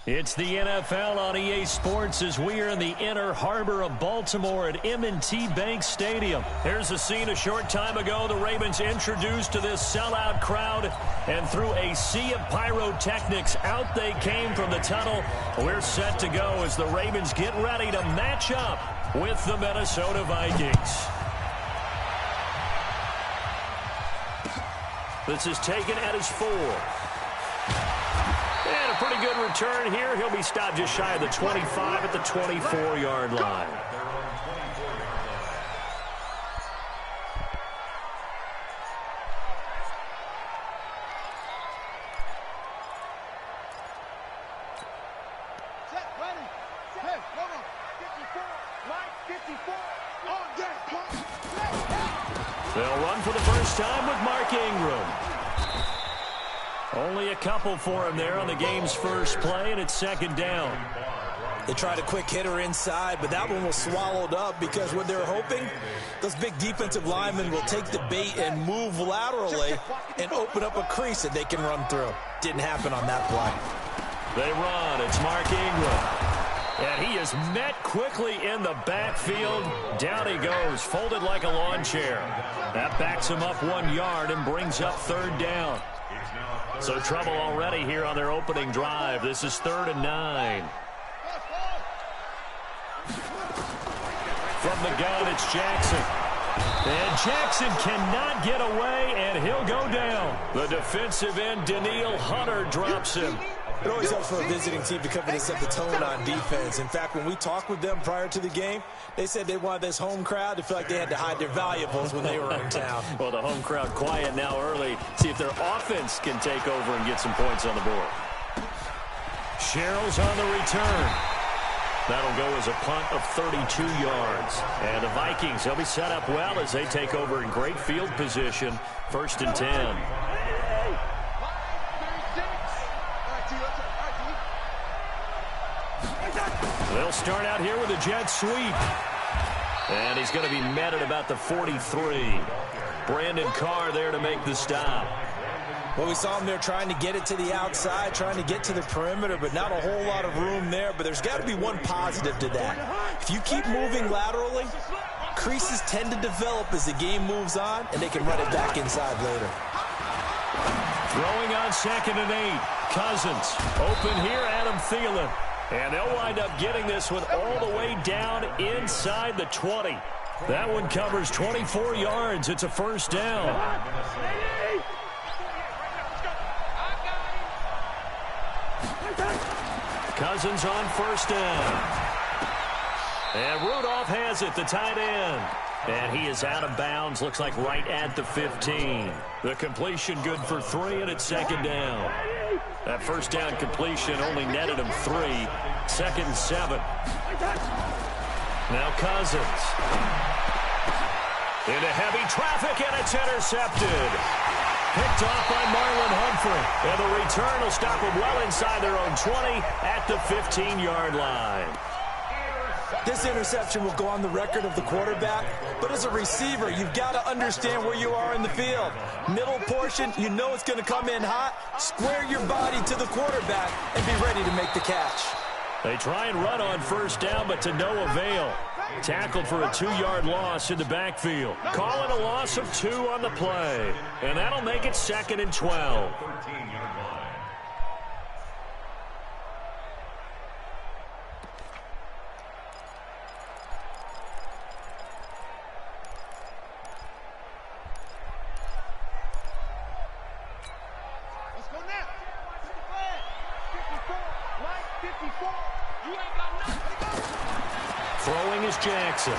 It's the NFL on EA Sports as we are in the inner harbor of Baltimore at M&T Bank Stadium. Here's a scene a short time ago. The Ravens introduced to this sellout crowd, and through a sea of pyrotechnics, out they came from the tunnel. We're set to go as the Ravens get ready to match up with the Minnesota Vikings. This is taken at his 4. And a pretty good return here. He'll be stopped just shy of the 25 at the 24-yard line. They'll run for the first time with Mark Ingram. Only a couple for him there on the game's first play, and it's second down. They tried a quick hitter inside, but that one was swallowed up because what they're hoping, those big defensive linemen will take the bait and move laterally and open up a crease that they can run through. Didn't happen on that play. They run. It's Mark Ingram. And he is met quickly in the backfield. Down he goes, folded like a lawn chair. That backs him up 1 yard and brings up third down. So trouble already here on their opening drive. This is 3rd and 9. From the gun, it's Jackson. And Jackson cannot get away, and he'll go down. The defensive end, Danielle Hunter, drops him. It always helps for a visiting team to come in and set the tone on defense. In fact, when we talked with them prior to the game, they said they wanted this home crowd to feel like they had to hide their valuables when they were in town. Well, the home crowd quiet now early. See if their offense can take over and get some points on the board. Sherrill's on the return. That'll go as a punt of 32 yards. And the Vikings, they'll be set up well as they take over in great field position. 1st and 10. They'll start out here with a jet sweep. And he's going to be met at about the 43. Brandon Carr there to make the stop. Well, we saw him there trying to get it to the outside, trying to get to the perimeter, but not a whole lot of room there. But there's got to be one positive to that. If you keep moving laterally, creases tend to develop as the game moves on, and they can run it back inside later. Throwing on 2nd and 8. Cousins. Open here, Adam Thielen. And they'll wind up getting this one all the way down inside the 20. That one covers 24 yards. It's a first down. Cousins on first down. And Rudolph has it, the tight end. And he is out of bounds, looks like right at the 15. The completion good for 3, and it's 2nd down. That first down completion only netted him 3. 2nd and 7. Now Cousins. Into heavy traffic, and it's intercepted. Picked off by Marlon Humphrey. And the return will stop them well inside their own 20 at the 15-yard line. This interception will go on the record of the quarterback, but as a receiver, you've got to understand where you are in the field. Middle portion, you know it's going to come in hot. Square your body to the quarterback and be ready to make the catch. They try and run on first down, but to no avail. Tackled for a 2-yard loss in the backfield. Calling a loss of 2 on the play. And that'll make it 2nd and 12. Throwing is Jackson.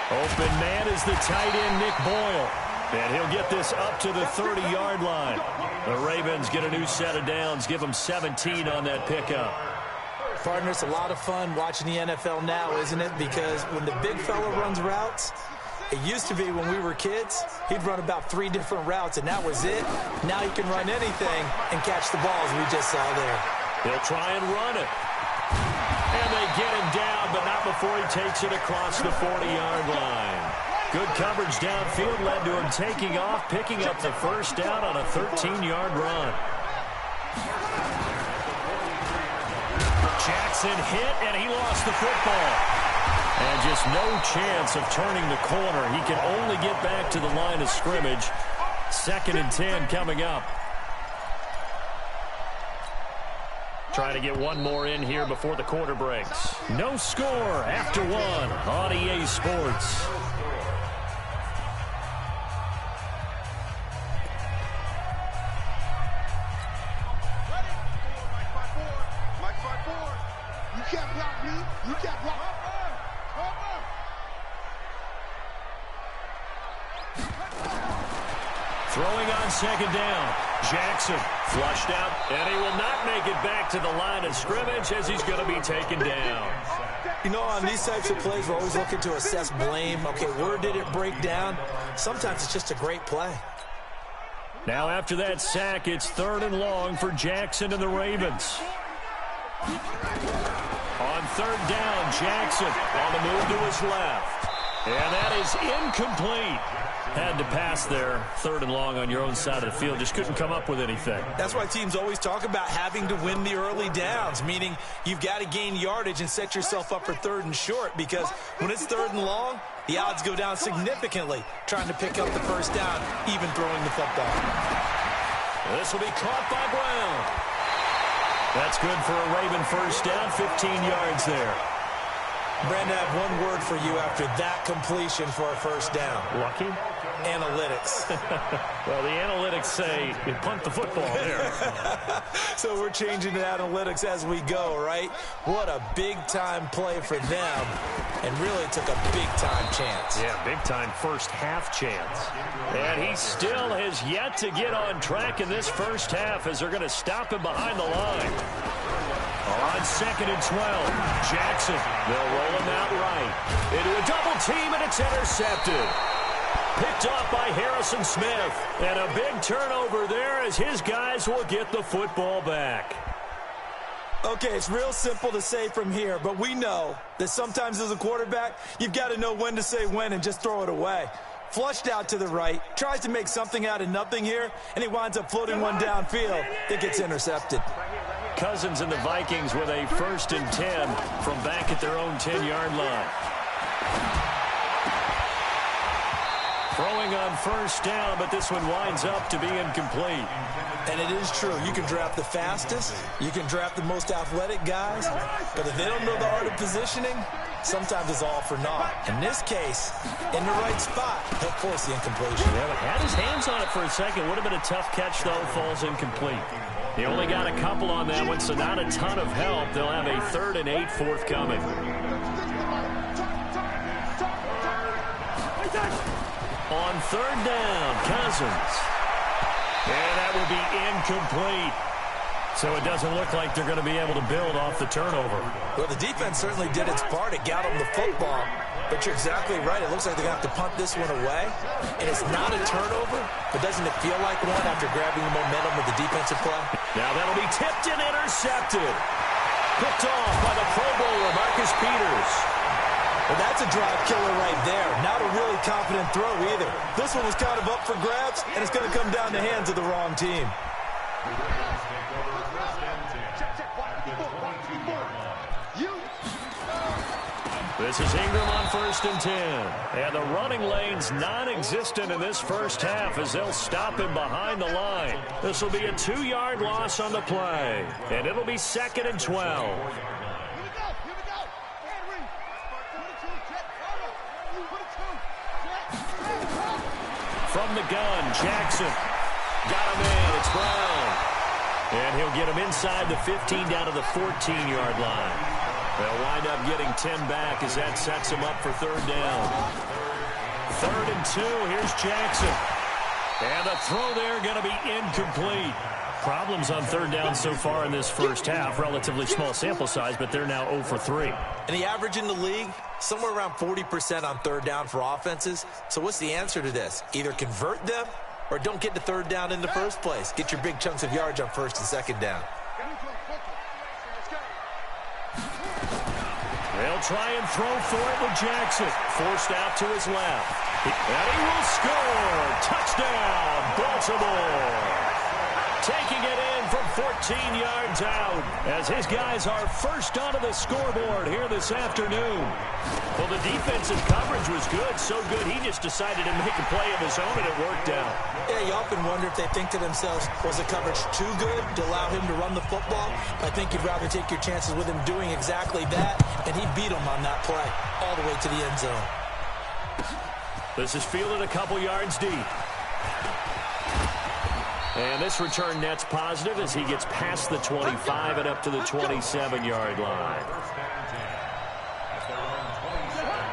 Open man is the tight end, Nick Boyle. And he'll get this up to the 30-yard line. The Ravens get a new set of downs, give them 17 on that pickup. Partner, it's a lot of fun watching the NFL now, isn't it? Because when the big fella runs routes, it used to be when we were kids, he'd run about 3 different routes, and that was it. Now he can run anything and catch the balls we just saw there. They'll try and run it. And they get him down, but not before he takes it across the 40-yard line. Good coverage downfield led to him taking off, picking up the first down on a 13-yard run. Jackson hit, and he lost the football. And just no chance of turning the corner. He can only get back to the line of scrimmage. 2nd and 10 coming up. Trying to get one more in here before the quarter breaks. No score after one on EA Sports. You can't block me. You can't block. Throwing on 2nd down. Jackson flushed out, and he will not make it back to the line of scrimmage as he's going to be taken down. You know, on these types of plays, we're always looking to assess blame. Okay, where did it break down? Sometimes it's just a great play. Now after that sack, it's 3rd and long for Jackson and the Ravens. On 3rd down, Jackson on the move to his left. And that is incomplete. Had to pass there, 3rd and long on your own side of the field. Just couldn't come up with anything. That's why teams always talk about having to win the early downs, meaning you've got to gain yardage and set yourself up for 3rd and short, because when it's 3rd and long, the odds go down significantly trying to pick up the first down, even throwing the football. This will be caught by Brown. That's good for a Raven first down, 15 yards there. Brandon, I have one word for you after that completion for a first down. Lucky? Analytics. Well, the analytics say you punt the football there. So we're changing to analytics as we go, right? What a big-time play for them, and really took a big-time chance. Yeah, big-time first half chance. And he still has yet to get on track in this first half as they're going to stop him behind the line. On 2nd and 12, Jackson, they'll roll him out right. Into a double team, and it's intercepted. Picked off by Harrison Smith. And a big turnover there as his guys will get the football back. Okay, it's real simple to say from here, but we know that sometimes as a quarterback, you've got to know when to say when and just throw it away. Flushed out to the right, tries to make something out of nothing here, and he winds up floating one downfield that gets intercepted. Cousins and the Vikings with a 1st and 10 from back at their own 10-yard line. Throwing on first down, but this one winds up to be incomplete. And it is true. You can draft the fastest, you can draft the most athletic guys, but if they don't know the art of positioning, sometimes it's all for naught. In this case, in the right spot, he'll force the incompletion. Yeah, but had his hands on it for a second. Would have been a tough catch, though. Falls incomplete. He only got a couple on that one, so not a ton of help. They'll have a 3rd and 8 forthcoming. On 3rd down, Cousins. And that will be incomplete. So it doesn't look like they're going to be able to build off the turnover. Well, the defense certainly did its part. It got them the football. But you're exactly right. It looks like they're going to have to punt this one away. And it's not a turnover, but doesn't it feel like one after grabbing the momentum with the defensive play? Now that'll be tipped and intercepted. Picked off by the Pro Bowler, Marcus Peters. Well, that's a drive killer right there. Not a really confident throw either. This one was kind of up for grabs, and it's going to come down the hands of the wrong team. This is Ingram on 1st and 10. And the running lane's non-existent in this first half as they'll stop him behind the line. This will be a 2-yard loss on the play. And it'll be 2nd and 12. From the gun, Jackson. Got him in. It's Brown. And he'll get him inside the 15 down to the 14-yard line. They'll wind up getting 10 back as that sets him up for 3rd down. 3rd and 2. Here's Jackson. And the throw there going to be incomplete. Problems on 3rd down so far in this first half. Relatively small sample size, but they're now 0 for 3. And the average in the league, somewhere around 40% on 3rd down for offenses. So what's the answer to this? Either convert them or don't get to 3rd down in the first place. Get your big chunks of yards on 1st and 2nd down. They'll try and throw for it with Jackson. Forced out to his left. And he will score. Touchdown, Baltimore. Taking it in from 14 yards out as his guys are first onto the scoreboard here this afternoon. Well, the defensive coverage was good, so good he just decided to make a play of his own, and it worked out. Yeah, you often wonder if they think to themselves, was the coverage too good to allow him to run the football? I think you'd rather take your chances with him doing exactly that, and he beat him on that play all the way to the end zone. This is fielded a couple yards deep. And this return net's positive as he gets past the 25 and up to the 27-yard line.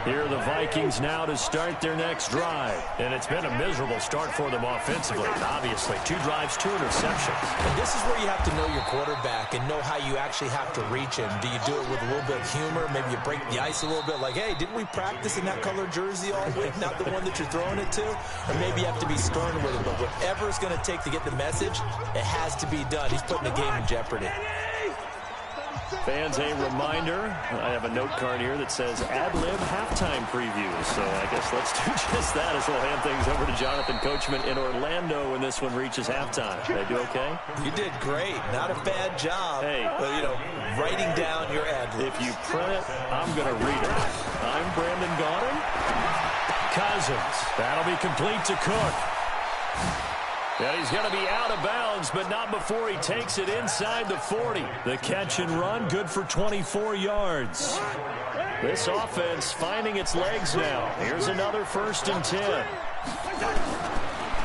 Here are the Vikings now to start their next drive. And it's been a miserable start for them offensively, obviously. 2 drives, 2 interceptions. And this is where you have to know your quarterback and know how you actually have to reach him. Do you do it with a little bit of humor? Maybe you break the ice a little bit like, hey, didn't we practice in that color jersey all week? Not the one that you're throwing it to? Or maybe you have to be stern with it. But whatever it's going to take to get the message, it has to be done. He's putting the game in jeopardy. Fans, a reminder, I have a note card here that says ad-lib halftime previews. So I guess let's do just that as we'll hand things over to Jonathan Coachman in Orlando when this one reaches halftime. Did I do okay? You did great. Not a bad job. Hey. But, writing down your ad-libs. If you print it, I'm going to read it. I'm Brandon Gaudin. Cousins. That'll be complete to Cook. And he's going to be out of bounds, but not before he takes it inside the 40. The catch and run, good for 24 yards. This offense finding its legs now. Here's another 1st and 10.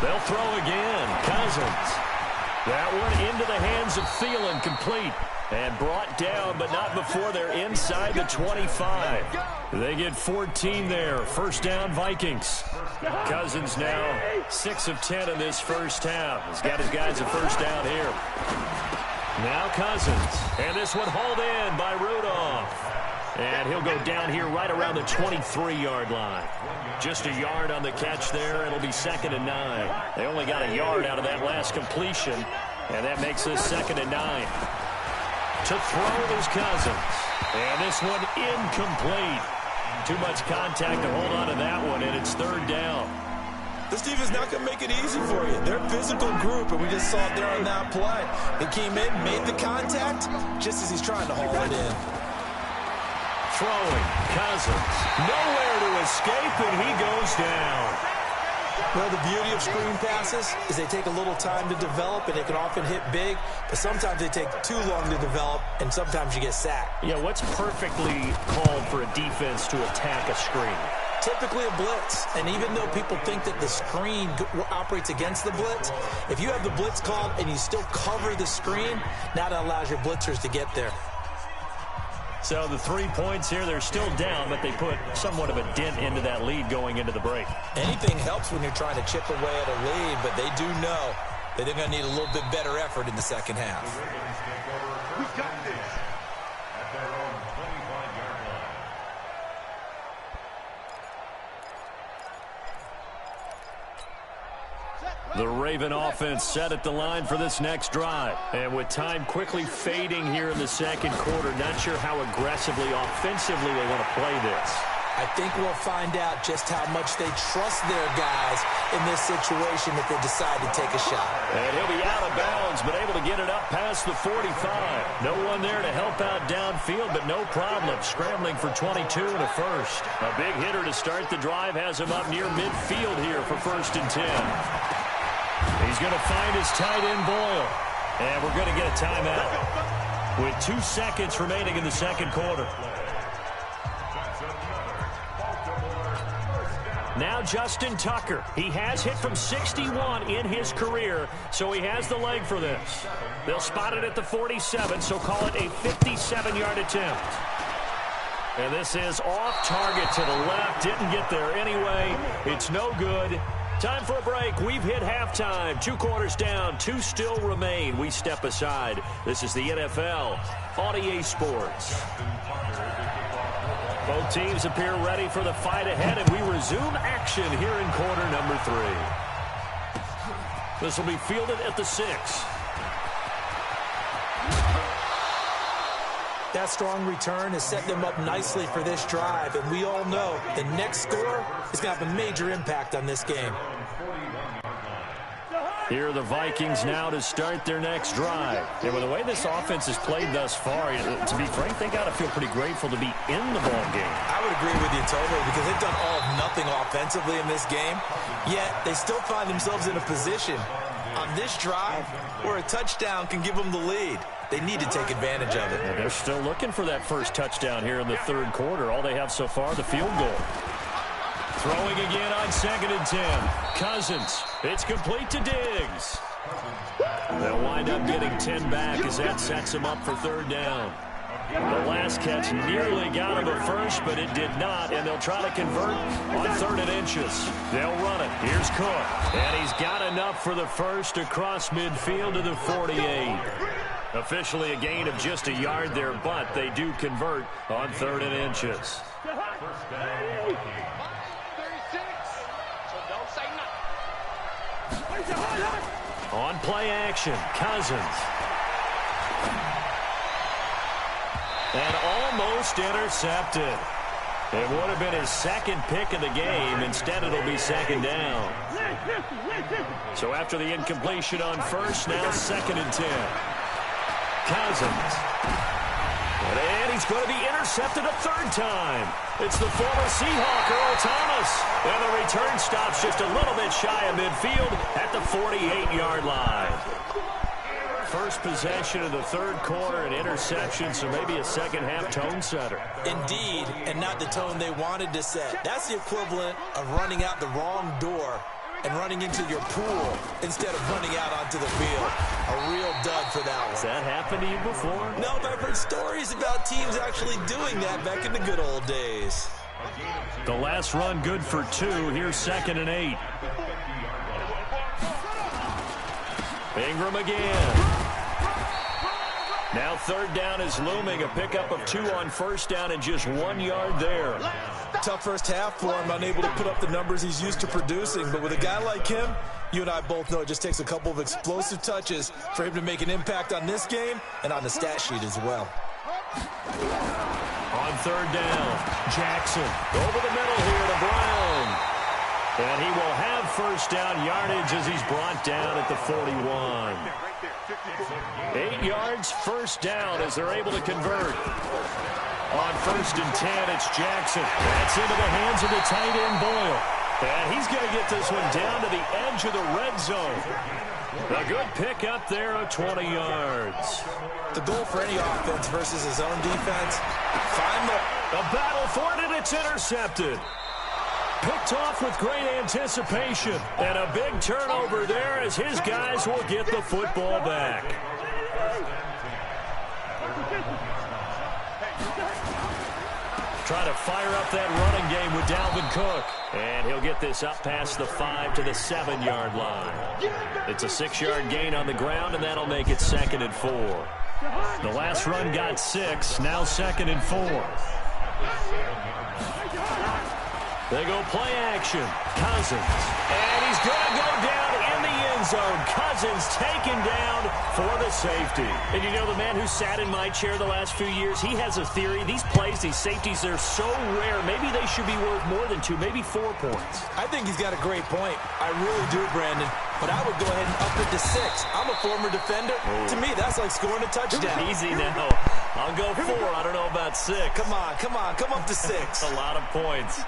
They'll throw again. Cousins. That one into the hands of Thielen, complete. And brought down, but not before they're inside the 25. They get 14 there. First down, Vikings. Cousins now 6 of 10 in this first half. He's got his guys a first down here. Now Cousins. And this one hauled in by Rudolph. And he'll go down here right around the 23-yard line. Just a yard on the catch there. It'll be 2nd and 9. They only got a yard out of that last completion. And that makes this 2nd and 9. To throw is Cousins. And this one incomplete. Too much contact to hold on to that one, and it's 3rd down. This defense not going to make it easy for you. They're a physical group, and we just saw it there on that play. They came in, made the contact, just as he's trying to haul it in. Throwing, Cousins. Nowhere to escape, and he goes down. Well, the beauty of screen passes is they take a little time to develop, and they can often hit big, but sometimes they take too long to develop, and sometimes you get sacked. Yeah, what's perfectly called for a defense to attack a screen? Typically a blitz, and even though people think that the screen operates against the blitz, if you have the blitz called and you still cover the screen, now that allows your blitzers to get there. So the 3 points here, they're still down, but they put somewhat of a dent into that lead going into the break. Anything helps when you're trying to chip away at a lead, but they do know that they're going to need a little bit better effort in the second half. We got this. The Raven offense set at the line for this next drive. And with time quickly fading here in the second quarter, not sure how aggressively, offensively they want to play this. I think we'll find out just how much they trust their guys in this situation if they decide to take a shot. And he'll be out of bounds, but able to get it up past the 45. No one there to help out downfield, but no problem. Scrambling for 22 and a first. A big hitter to start the drive has him up near midfield here for 1st and 10. He's going to find his tight end Boyle. And we're going to get a timeout with 2 seconds remaining in the second quarter. Now Justin Tucker. He has hit from 61 in his career, so he has the leg for this. They'll spot it at the 47, so call it a 57-yard attempt. And this is off target to the left. Didn't get there anyway. It's no good. Time for a break. We've hit halftime. 2 quarters down. 2 still remain. We step aside. This is the NFL on EA Sports. Both teams appear ready for the fight ahead, and we resume action here in quarter number 3. This will be fielded at the 6. That strong return has set them up nicely for this drive, and we all know the next score is going to have a major impact on this game. Here are the Vikings now to start their next drive. And with the way this offense has played thus far, to be frank, they got to feel pretty grateful to be in the ball game. I would agree with you totally, because they've done all of nothing offensively in this game, yet they still find themselves in a position on this drive where a touchdown can give them the lead. They need to take advantage of it. And they're still looking for that first touchdown here in the third quarter. All they have so far, the field goal. Throwing again on 2nd and 10. Cousins. It's complete to Diggs. They'll wind up getting 10 back as that sets them up for third down. The last catch nearly got him a first, but it did not, and they'll try to convert on 3rd and inches. They'll run it. Here's Cook, and he's got enough for the first across midfield to the 48. Officially a gain of just a yard there, but they do convert on 3rd and inches. On play action, Cousins. And almost intercepted. It would have been his second pick of the game. Instead, it'll be 2nd down. So after the incompletion on first, now 2nd and 10. Cousins. And he's going to be intercepted a 3rd time. It's the former Seahawk, Earl Thomas. And the return stops just a little bit shy of midfield at the 48-yard line. First possession of the third quarter, an interception, so maybe a second-half tone setter. Indeed, and not the tone they wanted to set. That's the equivalent of running out the wrong door and running into your pool instead of running out onto the field. A real dud for that one. Has that happened to you before? No, but I've heard stories about teams actually doing that back in the good old days. The last run good for 2. Here's 2nd and 8. Ingram again. Now 3rd down is looming. A pickup of 2 on first down and just 1 yard there. Tough first half for him, unable to put up the numbers he's used to producing. But with a guy like him, you and I both know it just takes a couple of explosive touches for him to make an impact on this game and on the stat sheet as well. On 3rd down, Jackson over the middle here to Brown. And he will have first down yardage as he's brought down at the 41. 8 yards, first down as they're able to convert. On 1st and 10, it's Jackson. That's into the hands of the tight end, Boyle. And he's going to get this one down to the edge of the red zone. A good pickup there of 20 yards. The goal for any offense versus his own defense, find the battle for it, and it's intercepted. Picked off with great anticipation. And a big turnover there as his guys will get the football back. Try to fire up that running game with Dalvin Cook. And he'll get this up past the 5 to the 7-yard line. It's a 6-yard gain on the ground, and that'll make it 2nd and 4. The last run got 6, now 2nd and 4. They go play action. Cousins. And he's going to go down in the end zone. Cousins taken down for the safety. And you know, the man who sat in my chair the last few years, he has a theory. These plays, these safeties, they're so rare. Maybe they should be worth more than 2, maybe 4 points. I think he's got a great point. I really do, Brandon. But I would go ahead and up it to 6. I'm a former defender. To me, that's like scoring a touchdown. Easy now. I'll go 4. I don't know about 6. Come on. Come up to 6. A lot of points.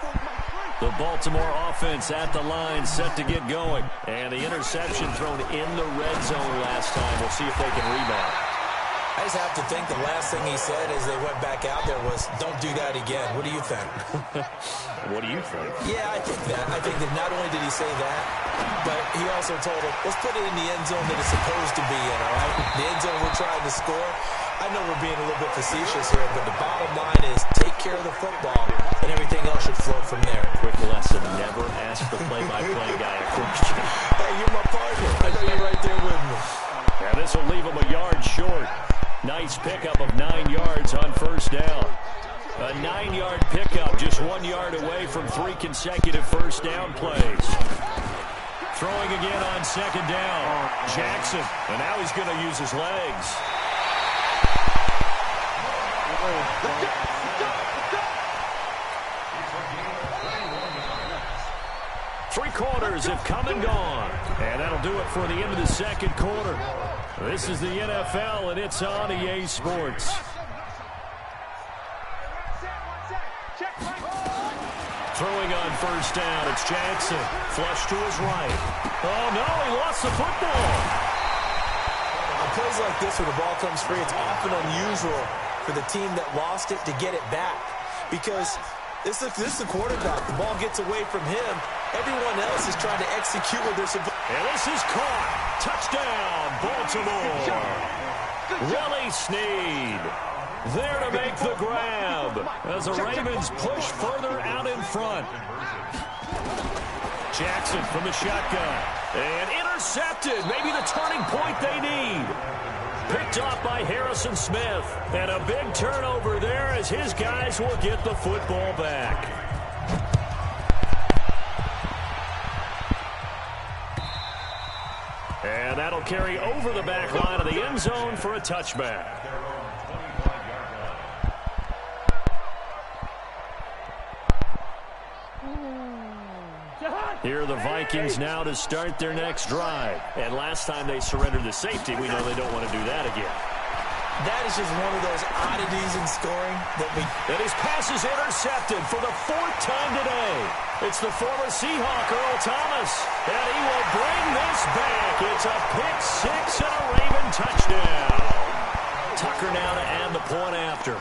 The Baltimore offense at the line, set to get going. And the interception thrown in the red zone last time. We'll see if they can rebound. I just have to think the last thing he said as they went back out there was, don't do that again. What do you think? What do you think? Yeah, I think that. I think that not only did he say that, but he also told him, let's put it in the end zone that it's supposed to be in, all right? The end zone we're trying to score. I know we're being a little bit facetious here, but the bottom line is take care of the football, and everything else should flow from there. Quick lesson, never ask the play-by-play guy a question. Hey, you're my partner. I know you're right there with me. Yeah, this will leave him a yard short. Nice pickup of 9 yards on first down. A 9-yard pickup, just 1 yard away from 3 consecutive first down plays. Throwing again on 2nd down. Jackson, and now he's going to use his legs. Three quarters have come and gone. And that'll do it for the end of the second quarter. This is the NFL, and it's on EA Sports. Throwing on first down, it's Jackson. Flush to his right. Oh, no, he lost the football. On plays like this where the ball comes free, it's often unusual for the team that lost it to get it back. Because this is the quarterback. The ball gets away from him. Everyone else is trying to execute what they're supposed to. And this is caught. Touchdown, Baltimore. Willie Snead there to make the grab as the Ravens push further out in front. Jackson from the shotgun. And intercepted. Maybe the turning point they need. Picked off by Harrison Smith. And a big turnover there as his guys will get the football back. And that'll carry over the back line of the end zone for a touchback. Here are the Vikings now to start their next drive. And last time they surrendered the safety, we know they don't want to do that again. That is just one of those oddities in scoring that And his pass is intercepted for the fourth time today. It's the former Seahawk, Earl Thomas. And he will bring this back. It's a pick six and a Raven touchdown. Tucker now to add the point after.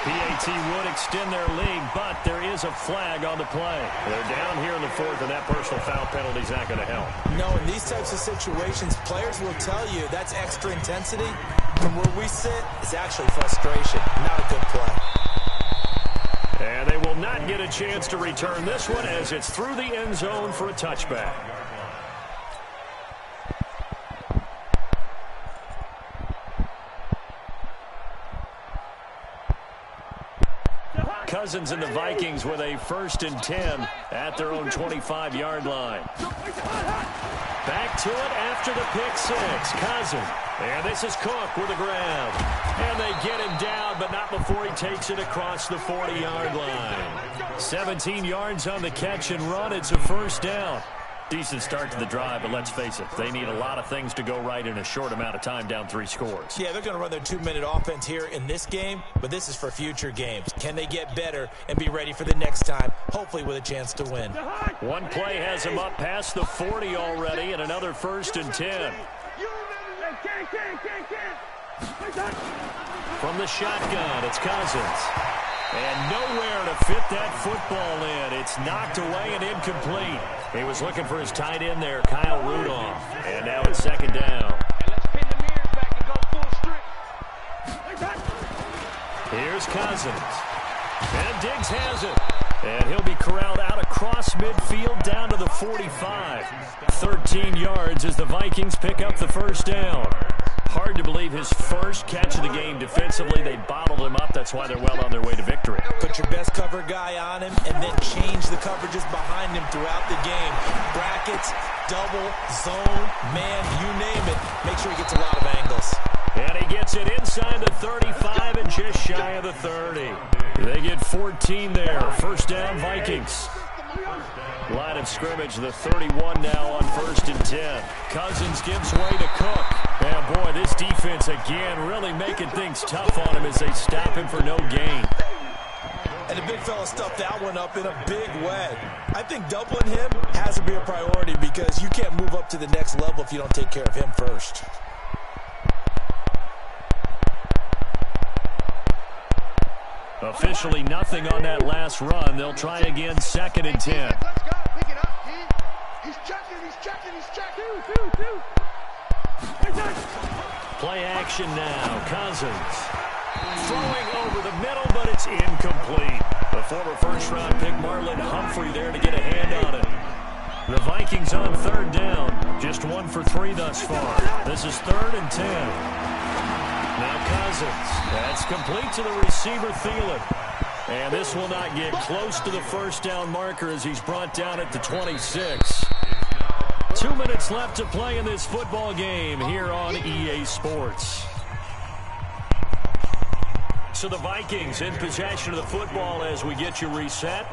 PAT would extend their lead, but there is a flag on the play. They're down here in the fourth, and that personal foul penalty is not going to help. No, in these types of situations, players will tell you that's extra intensity. From where we sit, it's actually frustration, not a good play. And they will not get a chance to return this one as it's through the end zone for a touchback. Cousins and the Vikings with a 1st and 10 at their own 25-yard line. Back to it after the pick six. Cousins. And this is Cook with a grab. And they get him down, but not before he takes it across the 40-yard line. 17 yards on the catch and run. It's a first down. Decent start to the drive, but let's face it, they need a lot of things to go right in a short amount of time, down 3 scores. Yeah, they're going to run their 2-minute offense here in this game, but this is for future games. Can they get better and be ready for the next time, hopefully with a chance to win? One play has him up past the 40 already, and another 1st and 10. From the shotgun, it's Cousins. And nowhere to fit that football in. It's knocked away and incomplete. He was looking for his tight end there, Kyle Rudolph. And now it's 2nd down. And let's pin the mirrors back and go full strip. Here's Cousins. And Diggs has it. And he'll be corralled out across midfield down to the 45. 13 yards as the Vikings pick up the first down. Hard to believe his first catch of the game defensively. They bottled him up. That's why they're well on their way to victory. Put your best cover guy on him and then change the coverages behind him throughout the game. Brackets, double, zone, man, you name it. Make sure he gets a lot of angles. And he gets it inside the 35 and just shy of the 30. They get 14 there. First down, Vikings. Line of scrimmage, the 31 now on 1st and 10. Cousins gives way to Cook. And boy, this defense again really making things tough on him as they stop him for no gain. And the big fella stuffed that one up in a big way. I think doubling him has to be a priority because you can't move up to the next level if you don't take care of him first. Officially nothing on that last run. They'll try again, 2nd and 10. Let's go. Pick it up. He's checking. Play action now. Cousins throwing over the middle, but it's incomplete. The former first-round pick Marlon Humphrey there to get a hand on it. The Vikings on 3rd down. Just 1 for 3 thus far. This is 3rd and 10. Now Cousins. That's complete to the receiver, Thielen. And this will not get close to the first down marker as he's brought down at the 26. 2 minutes left to play in this football game here on EA Sports. So the Vikings in possession of the football as we get you reset.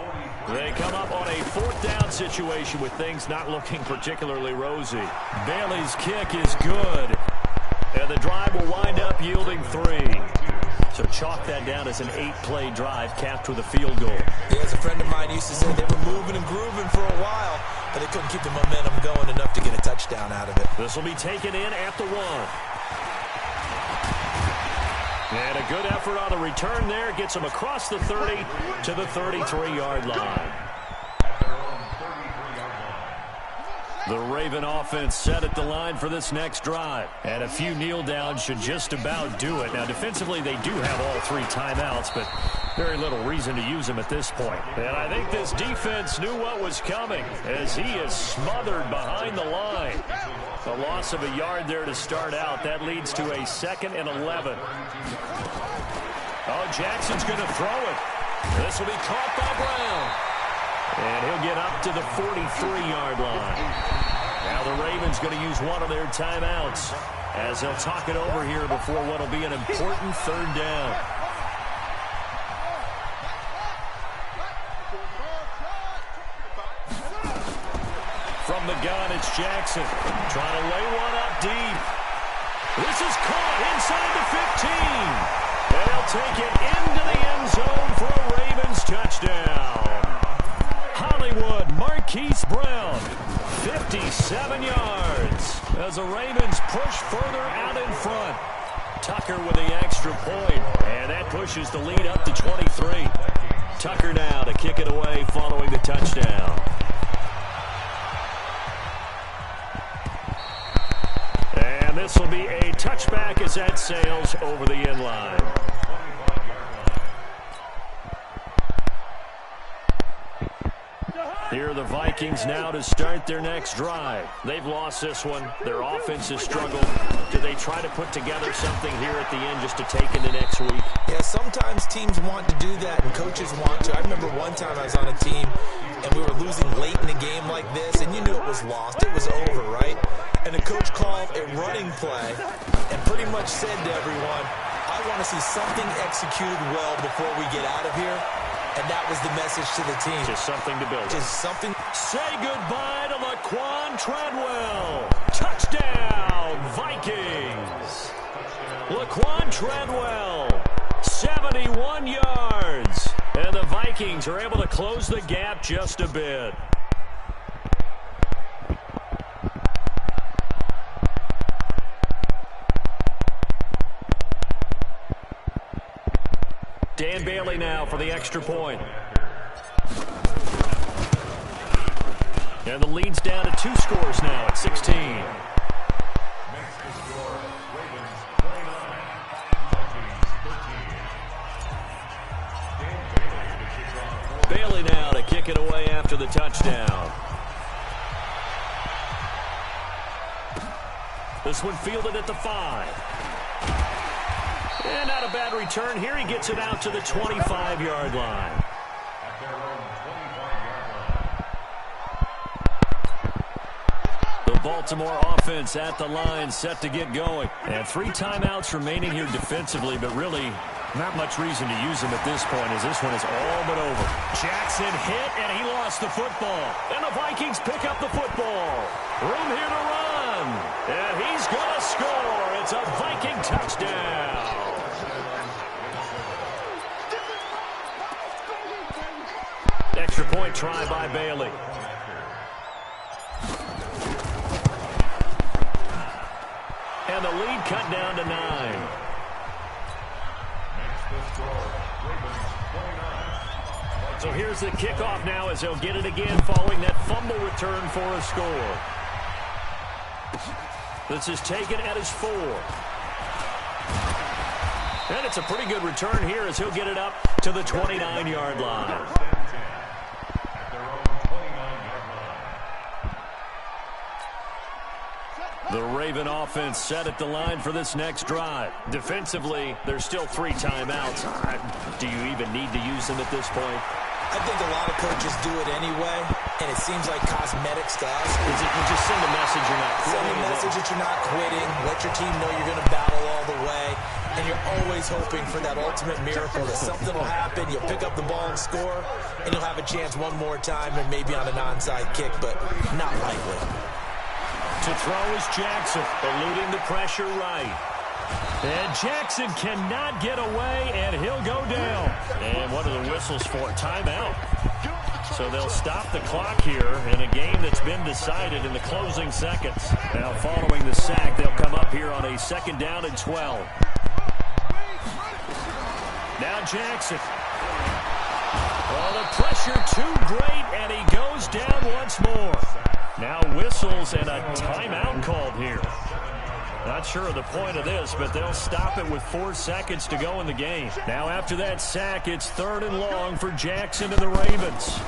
They come up on a 4th down situation with things not looking particularly rosy. Bailey's kick is good. And the drive will wind up yielding 3. So chalk that down as an 8-play drive capped with a field goal. Yeah, as a friend of mine used to say, they were moving and grooving for a while, but they couldn't keep the momentum going enough to get a touchdown out of it. This will be taken in at the 1. And a good effort on the return there. Gets him across the 30 to the 33-yard line. The Raven offense set at the line for this next drive. And a few kneel downs should just about do it. Now, defensively, they do have all 3 timeouts, but very little reason to use them at this point. And I think this defense knew what was coming as he is smothered behind the line. A loss of a yard there to start out. That leads to a 2nd and 11. Oh, Jackson's going to throw it. This will be caught by Brown. And he'll get up to the 43-yard line. Now the Ravens going to use one of their timeouts as they'll talk it over here before what will be an important 3rd down. From the gun, it's Jackson trying to lay one up deep. This is caught inside the 15. They'll take it into the end zone for a Ravens touchdown. Hollywood Marquise Brown, 57 yards as the Ravens push further out in front. Tucker with the extra point, and that pushes the lead up to 23. Tucker now to kick it away following the touchdown. And this will be a touchback as that sails over the end line. Here are the Vikings now to start their next drive. They've lost this one. Their offense has struggled. Do they try to put together something here at the end just to take into next week? Yeah, sometimes teams want to do that and coaches want to. I remember one time I was on a team and we were losing late in a game like this and you knew it was lost. It was over, right? And the coach called a running play and pretty much said to everyone, I want to see something executed well before we get out of here. And that was the message to the team. Just something to build. Just something. Say goodbye to Laquan Treadwell. Touchdown, Vikings. Laquan Treadwell, 71 yards. And the Vikings are able to close the gap just a bit. Dan Bailey now for the extra point. And the lead's down to 2 scores now at 16. Bailey now to kick it away after the touchdown. This one fielded at the 5. And not a bad return here. He gets it out to the 25-yard line. The Baltimore offense at the line set to get going. And 3 timeouts remaining here defensively, but really not much reason to use them at this point as this one is all but over. Jackson hit, and he lost the football. And the Vikings pick up the football. Room here to run. And he's going to score. It's a Viking touchdown. Extra point try by Bailey. And the lead cut down to 9. So here's the kickoff now as they'll get it again following that fumble return for a score. This is taken at his 4. And it's a pretty good return here as he'll get it up to the 29-yard line. The Raven offense set at the line for this next drive. Defensively, there's still 3 timeouts. Do you even need to use them at this point? I think a lot of coaches do it anyway, and it seems like cosmetics to us. You just send a message you're not quitting. Send a message that you're not quitting. Let your team know you're going to battle all the way. and you're always hoping for that ultimate miracle that something will happen, you'll pick up the ball and score, and you'll have a chance one more time and maybe on an onside kick, but not likely. To throw is Jackson, eluding the pressure right. And Jackson cannot get away, and he'll go down. And what are the whistles for? Timeout. So they'll stop the clock here in a game that's been decided in the closing seconds. Now following the sack, they'll come up here on a 2nd down and 12. Now Jackson. Oh, the pressure too great, and he goes down once more. Now whistles and a timeout called here. Not sure of the point of this, but they'll stop it with 4 seconds to go in the game. Now after that sack, it's 3rd and long for Jackson and the Ravens.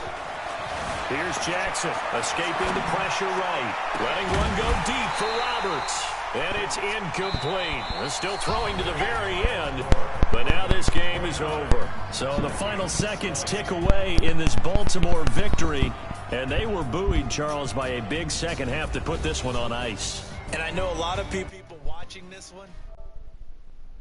Here's Jackson, escaping the pressure right. Letting one go deep for Roberts. And it's incomplete. They're still throwing to the very end, but now this game is over. So the final seconds tick away in this Baltimore victory, and they were buoyed, Charles, by a big second half to put this one on ice. And I know a lot of people watching this one